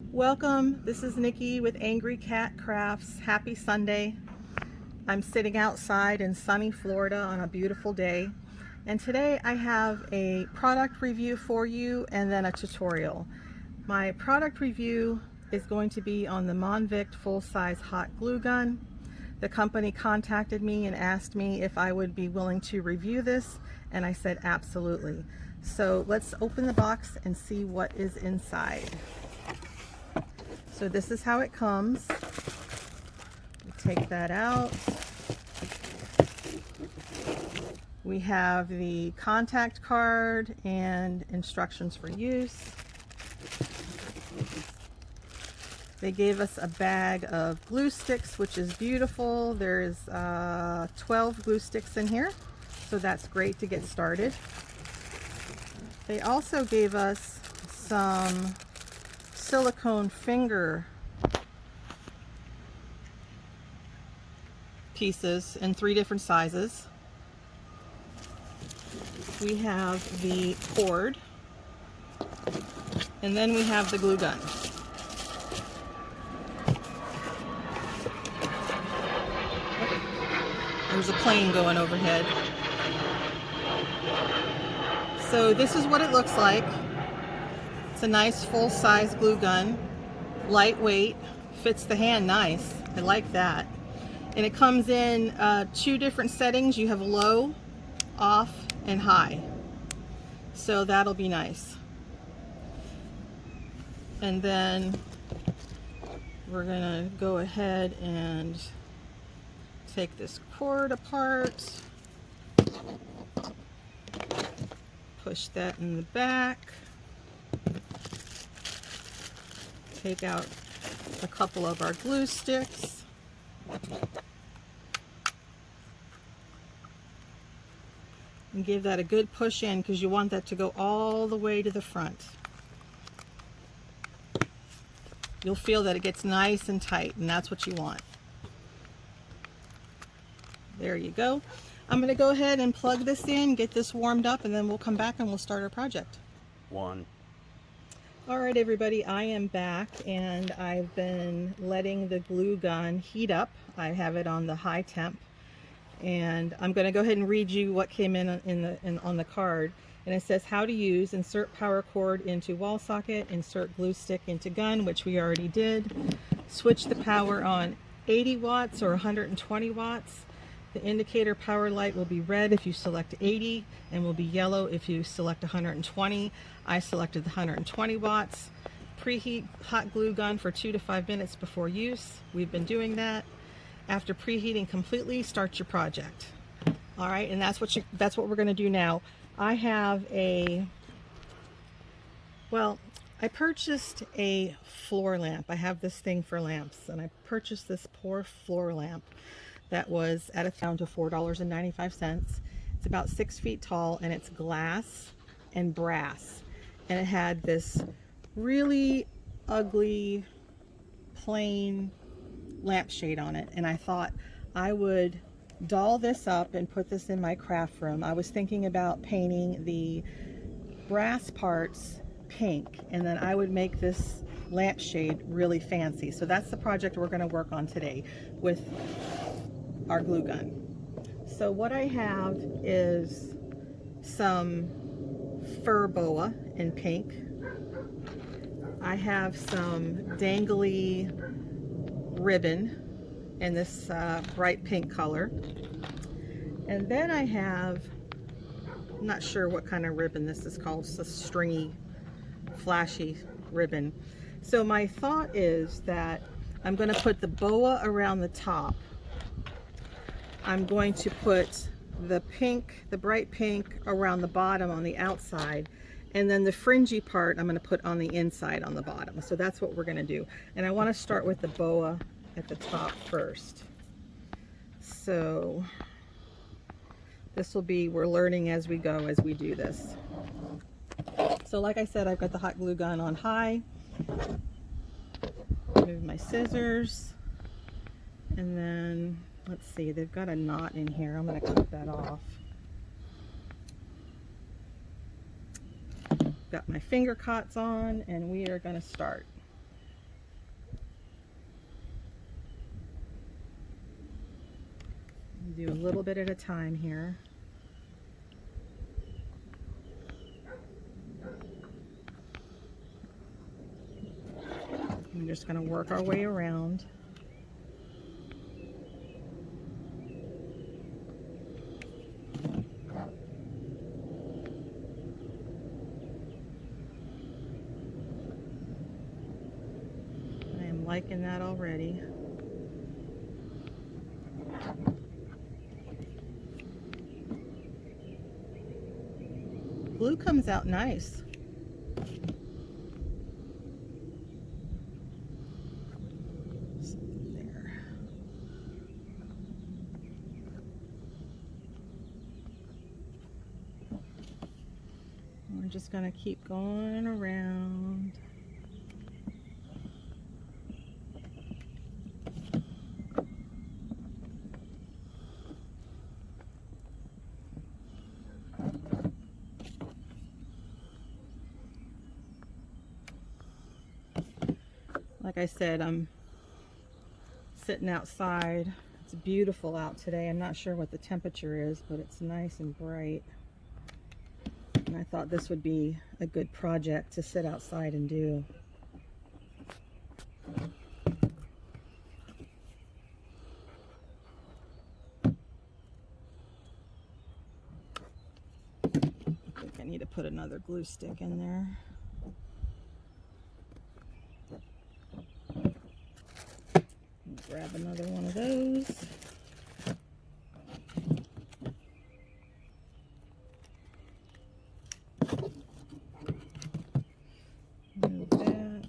Welcome, this is Nikki with Angry Cat Crafts. Happy Sunday. I'm sitting outside in sunny Florida on a beautiful day. And today I have a product review for you and then a tutorial. My product review is going to be on the Monvict full-size hot glue gun. The company contacted me and asked me if I would be willing to review this, and I said absolutely. So let's open the box and see what is inside. So this is how it comes. We take that out. We have the contact card and instructions for use. They gave us a bag of glue sticks, which is beautiful. There's 12 glue sticks in here, so that's great to get started. They also gave us some silicone finger pieces in 3 different sizes. We have the cord, and then we have the glue gun. There's a plane going overhead. So this is what it looks like. It's a nice full-size glue gun, lightweight, fits the hand nice. I like that. And it comes in 2 different settings. You have low, off, and high. So that'll be nice. And then we're gonna go ahead and take this cord apart. Push that in the back. Take out a couple of our glue sticks. And give that a good push in because you want that to go all the way to the front. You'll feel that it gets nice and tight, and that's what you want. There you go. I'm going to go ahead and plug this in, get this warmed up, and then we'll come back and we'll start our project. All right, everybody, I am back, and I've been letting the glue gun heat up. I have it on the high temp, and I'm going to go ahead and read you what came in on the card. And it says how to use: insert power cord into wall socket, insert glue stick into gun, which we already did. Switch the power on 80 watts or 120 watts. The indicator power light will be red if you select 80 and will be yellow if you select 120. I selected the 120 watts. Preheat hot glue gun for 2 to 5 minutes before use. We've been doing that. After preheating completely, start your project. All right, and that's what we're going to do now. I have I purchased a floor lamp. I have this thing for lamps, and I purchased this poor floor lamp that was at a down to $4.95. It's about 6 feet tall, and it's glass and brass, and it had this really ugly plain lampshade on it, and I thought I would doll this up and put this in my craft room. I was thinking about painting the brass parts pink, and then I would make this lampshade really fancy. So that's the project we're going to work on today with our glue gun. So what I have is some fur boa in pink. I have some dangly ribbon in this bright pink color. And then I have, I'm not sure what kind of ribbon this is called. It's a stringy, flashy ribbon. So my thought is that I'm going to put the boa around the top. I'm going to put the pink, the bright pink, around the bottom on the outside, and then the fringy part I'm going to put on the inside on the bottom. So that's what we're going to do. And I want to start with the boa at the top first. So this will be, we're learning as we go as we do this. So like I said, I've got the hot glue gun on high. Move my scissors, and then let's see, they've got a knot in here. I'm going to cut that off. Got my finger cots on, and we are going to start. Do a little bit at a time here. I'm just going to work our way around. I am liking that already. Blue comes out nice. There. We're just going to keep going around. Like I said, I'm sitting outside. It's beautiful out today. I'm not sure what the temperature is, but it's nice and bright. And I thought this would be a good project to sit outside and do. I think I need to put another glue stick in there. Grab another one of those. Move that.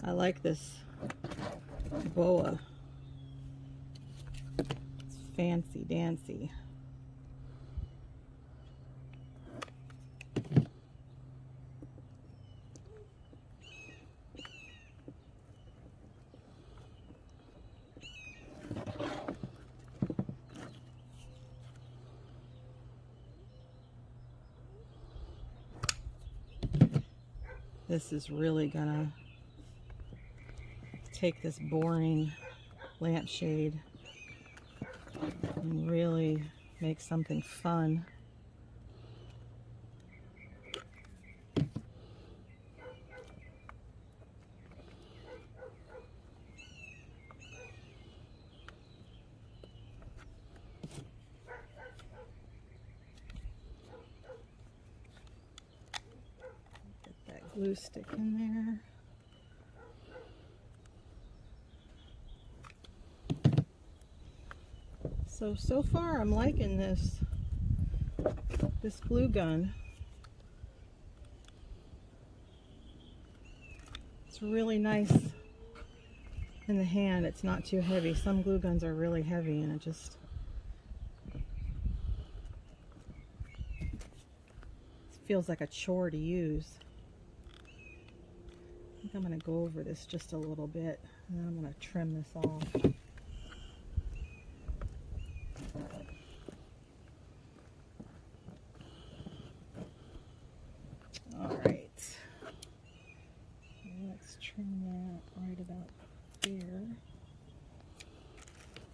I like this boa. Fancy dancy. This is really gonna take this boring lampshade and really make something fun. Get that glue stick in there. So far I'm liking this glue gun. It's really nice in the hand. It's not too heavy. Some glue guns are really heavy and it just feels like a chore to use. I think I'm going to go over this just a little bit and then I'm going to trim this off. Alright, let's trim that right about there.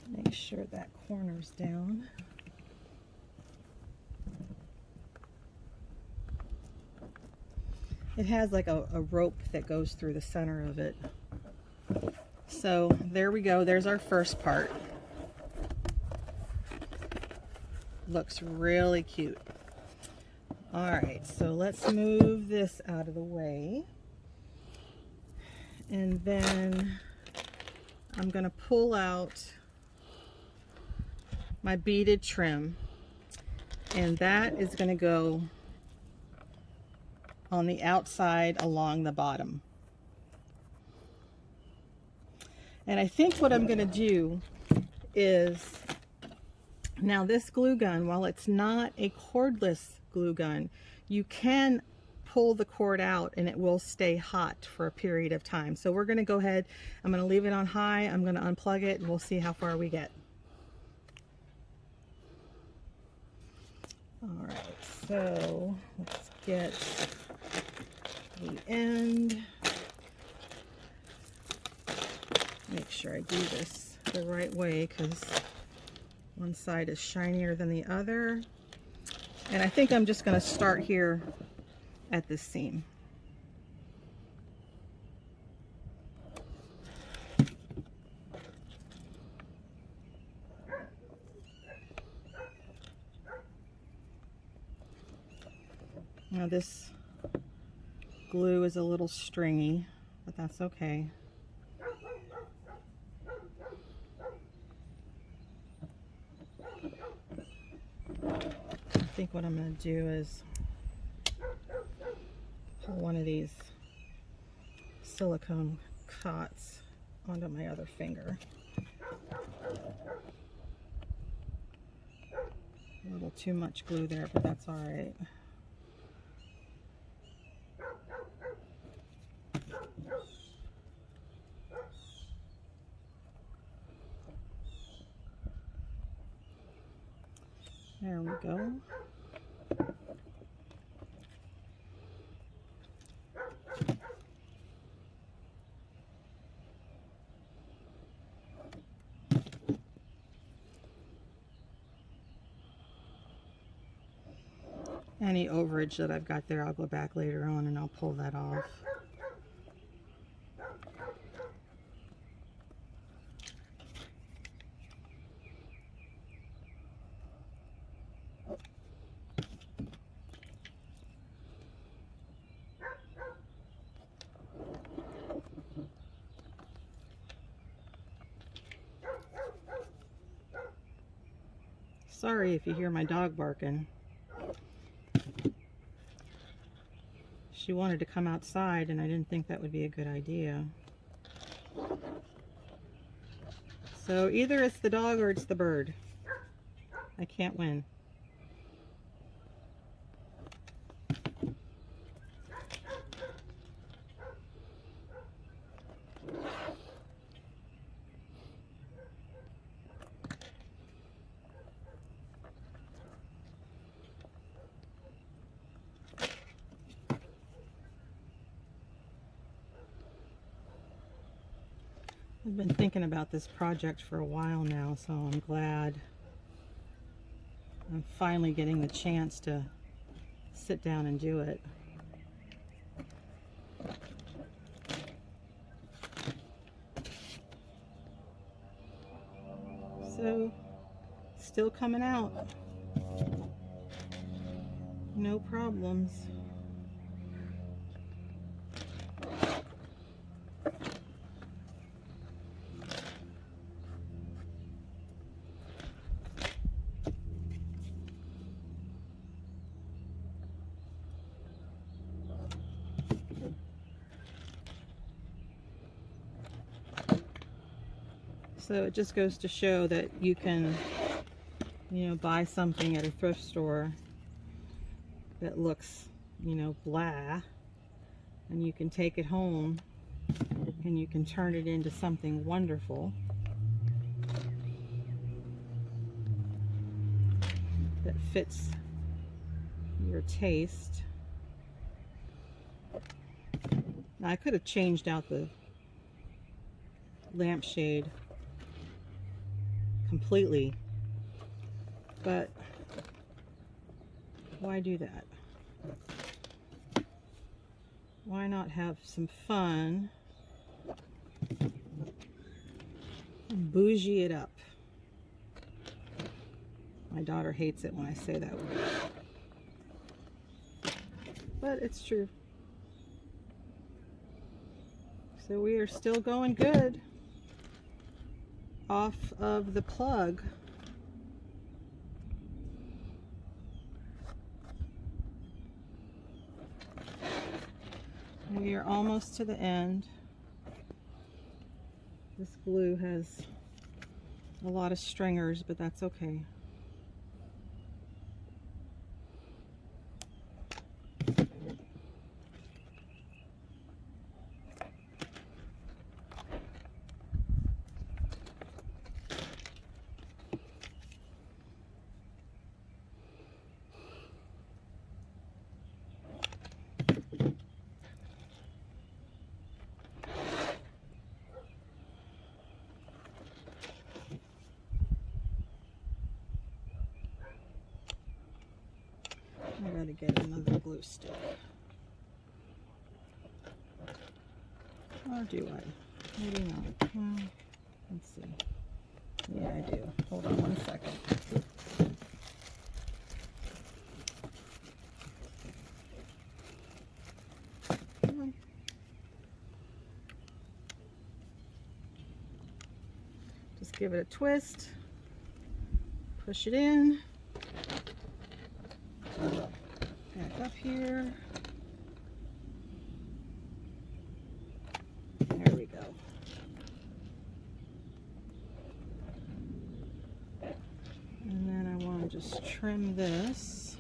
Make sure that corner's down. It has like a rope that goes through the center of it. So there we go, there's our first part. Looks really cute. Alright, so let's move this out of the way. And then I'm going to pull out my beaded trim. And that is going to go on the outside along the bottom. And I think what I'm going to do is, now this glue gun, while it's not a cordless glue gun, you can pull the cord out and it will stay hot for a period of time. So we're going to go ahead, I'm going to leave it on high, I'm going to unplug it, and we'll see how far we get. All right, so let's get the end. Make sure I do this the right way because one side is shinier than the other. And I think I'm just going to start here at this seam. Now this glue is a little stringy, but that's okay. I think what I'm going to do is pull one of these silicone cots onto my other finger. A little too much glue there, but that's all right. There we go. Any overage that I've got there, I'll go back later on and I'll pull that off. Sorry if you hear my dog barking. She wanted to come outside and I didn't think that would be a good idea. So either it's the dog or it's the bird. I can't win. I've been thinking about this project for a while now, so I'm glad I'm finally getting the chance to sit down and do it. So, still coming out. No problems. So it just goes to show that you can, buy something at a thrift store that looks, blah, and you can take it home and you can turn it into something wonderful that fits your taste. Now, I could have changed out the lampshade completely, but why do that? Why not have some fun and bougie it up? My daughter hates it when I say that word, but it's true. So we are still going good off of the plug. We are almost to the end. This glue has a lot of stringers, but that's okay. to get another glue stick. Or do I? Maybe not. Let's see. Yeah, I do. Hold on one second. Just give it a twist. Push it in. Back up here. There we go. And then I want to just trim this.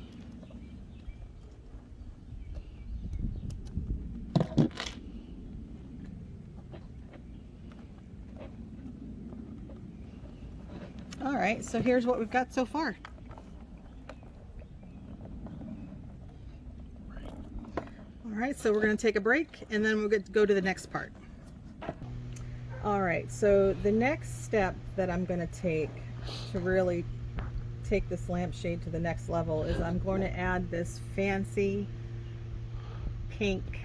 All right, so here's what we've got so far. All right, so we're going to take a break and then we'll go to the next part. All right, so the next step that I'm going to take to really take this lampshade to the next level is I'm going to add this fancy pink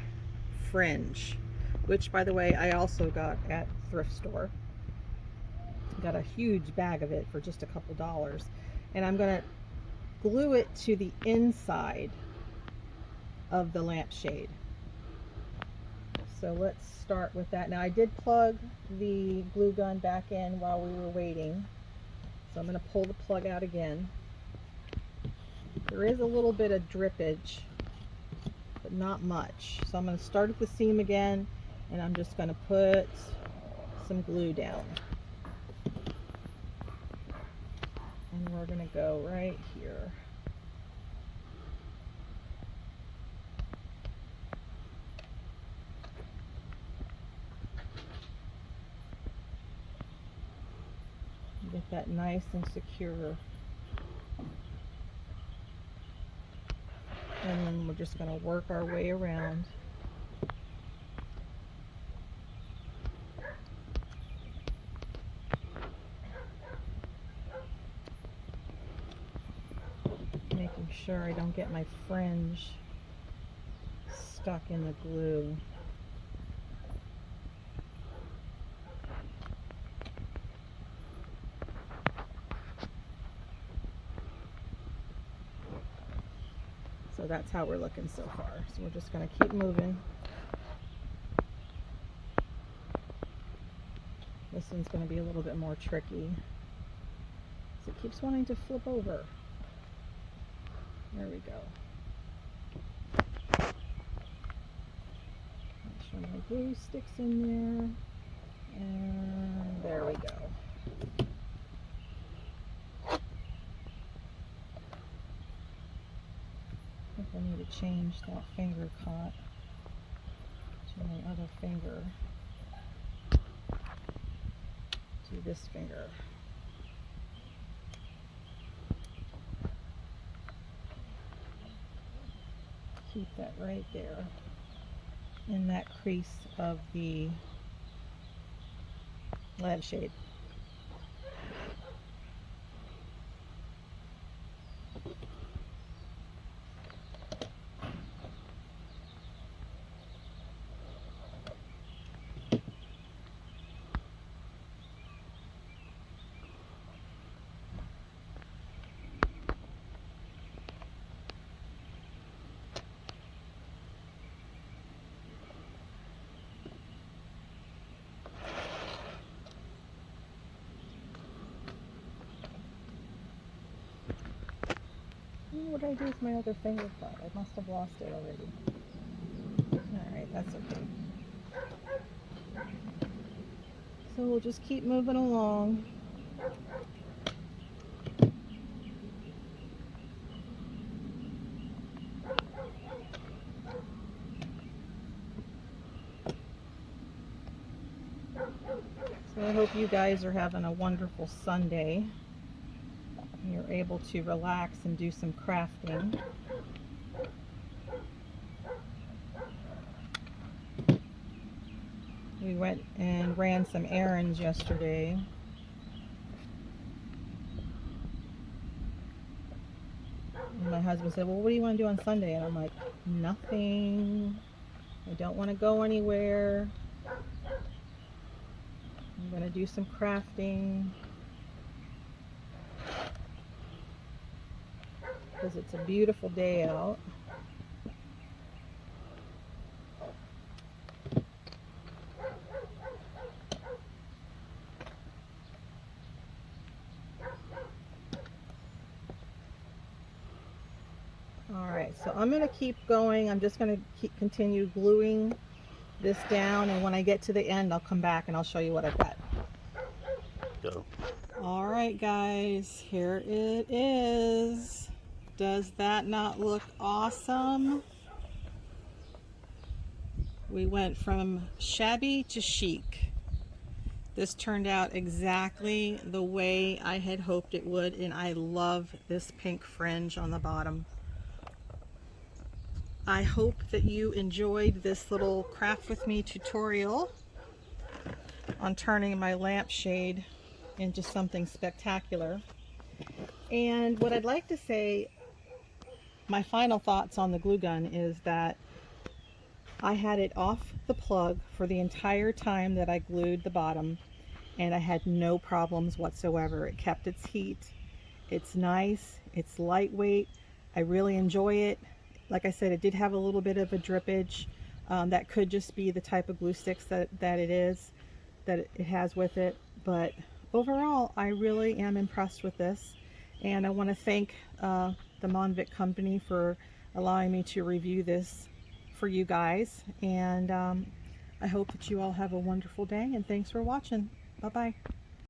fringe, which, by the way, I also got at thrift store. Got a huge bag of it for just a couple dollars, and I'm going to glue it to the inside of the lampshade. So let's start with that. Now I did plug the glue gun back in while we were waiting, so I'm going to pull the plug out again. There is a little bit of drippage, but not much. So I'm going to start at the seam again, and I'm just going to put some glue down. And we're going to go right here. Get that nice and secure. And then we're just going to work our way around. Making sure I don't get my fringe stuck in the glue. So that's how we're looking so far. So we're just going to keep moving. This one's going to be a little bit more tricky. So it keeps wanting to flip over. There we go. Make sure my glue sticks in there. And there we go. I think I need to change that finger caught to my other finger, to this finger. Keep that right there in that crease of the lampshade. What did I do with my other finger caught? I must have lost it already. Alright, that's okay. So we'll just keep moving along. So I hope you guys are having a wonderful Sunday. You're able to relax and do some crafting. We went and ran some errands yesterday. And my husband said, well, what do you want to do on Sunday? And I'm like, nothing. I don't want to go anywhere. I'm going to do some crafting because it's a beautiful day out. Alright, so I'm going to keep going. I'm just going to continue gluing this down, and when I get to the end I'll come back and I'll show you what I've got. Go. Alright guys, here it is. Does that not look awesome? We went from shabby to chic. This turned out exactly the way I had hoped it would, and I love this pink fringe on the bottom. I hope that you enjoyed this little craft with me tutorial on turning my lampshade into something spectacular. And what I'd like to say, my final thoughts on the glue gun, is that I had it off the plug for the entire time that I glued the bottom, and I had no problems whatsoever. It kept its heat. It's nice. It's lightweight. I really enjoy it. Like I said, it did have a little bit of a drippage. That could just be the type of glue sticks that it has with it. But overall, I really am impressed with this. And I want to thank the Monvict company for allowing me to review this for you guys. And I hope that you all have a wonderful day. And thanks for watching. Bye-bye.